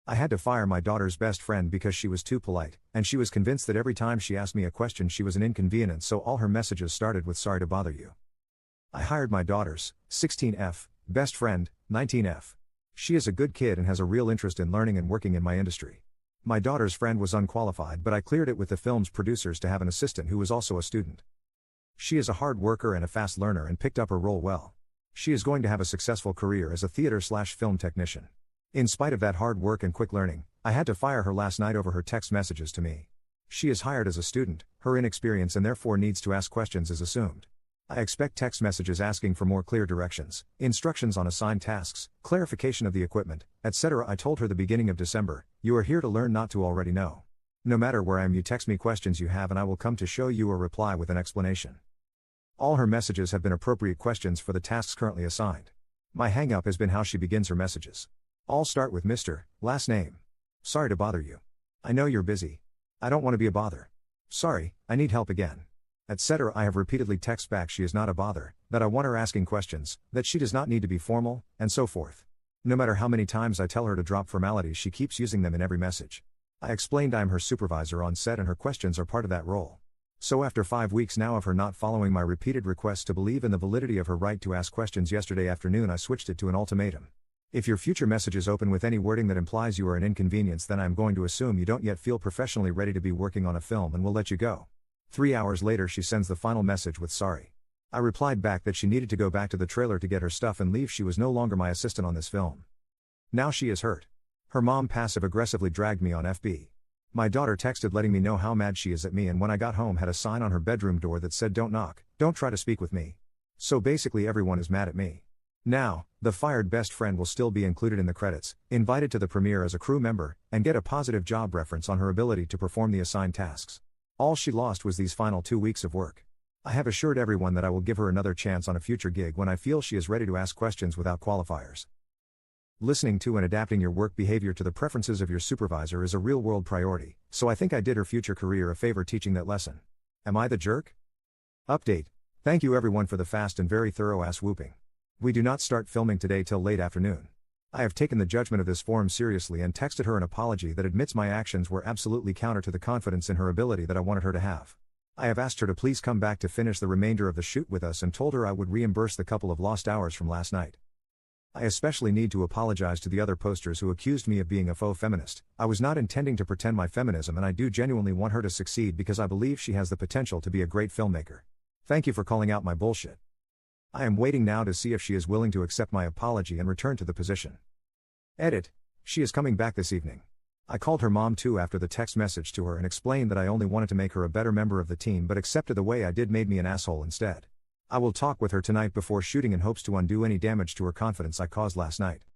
I had to fire my daughter's best friend because she was too polite, and she was convinced that every time she asked me a question she was an inconvenience, so all her messages started with "sorry to bother you." I hired my daughter's 16F best friend, 19F. She is a good kid and has a real interest in learning and working in my industry. My daughter's friend was unqualified, but I cleared it with the film's producers to have an assistant who was also a student. She is a hard worker and a fast learner and picked up her role well. She is going to have a successful career as a theater/film technician. In spite of that hard work and quick learning, I had to fire her last night over her text messages to me. She is hired as a student, her inexperience and therefore needs to ask questions is assumed. I expect text messages asking for more clear directions, instructions on assigned tasks, clarification of the equipment, etc. I told her the beginning of December, "You are here to learn, not to already know. No matter where I am, you text me questions you have and I will come to show you or reply with an explanation." All her messages have been appropriate questions for the tasks currently assigned. My hang-up has been how she begins her messages. All start with Mr. last name. "Sorry to bother you. I know you're busy. I don't want to be a bother. Sorry, I need help again," etc. I have repeatedly texted back she is not a bother, that I want her asking questions, that she does not need to be formal, and so forth. No matter how many times I tell her to drop formalities, she keeps using them in every message. I explained I am her supervisor on set and her questions are part of that role. So after 5 weeks now of her not following my repeated requests to believe in the validity of her right to ask questions, yesterday afternoon I switched it to an ultimatum. If your future messages open with any wording that implies you are an inconvenience, then I am going to assume you don't yet feel professionally ready to be working on a film and will let you go. 3 hours later she sends the final message with "sorry." I replied back that she needed to go back to the trailer to get her stuff and leave. She was no longer my assistant on this film. Now she is hurt. Her mom passive-aggressively dragged me on FB. My daughter texted letting me know how mad she is at me, and when I got home had a sign on her bedroom door that said "don't knock, don't try to speak with me." So basically everyone is mad at me. Now, the fired best friend will still be included in the credits, invited to the premiere as a crew member, and get a positive job reference on her ability to perform the assigned tasks. All she lost was these final 2 weeks of work. I have assured everyone that I will give her another chance on a future gig when I feel she is ready to ask questions without qualifiers. Listening to and adapting your work behavior to the preferences of your supervisor is a real-world priority, so I think I did her future career a favor teaching that lesson. Am I the jerk? Update. Thank you everyone for the fast and very thorough ass whooping. We do not start filming today till late afternoon. I have taken the judgment of this forum seriously and texted her an apology that admits my actions were absolutely counter to the confidence in her ability that I wanted her to have. I have asked her to please come back to finish the remainder of the shoot with us and told her I would reimburse the couple of lost hours from last night. I especially need to apologize to the other posters who accused me of being a faux feminist. I was not intending to pretend my feminism, and I do genuinely want her to succeed because I believe she has the potential to be a great filmmaker. Thank you for calling out my bullshit. I am waiting now to see if she is willing to accept my apology and return to the position. Edit. She is coming back this evening. I called her mom too after the text message to her and explained that I only wanted to make her a better member of the team, but accepted the way I did made me an asshole instead. I will talk with her tonight before shooting in hopes to undo any damage to her confidence I caused last night.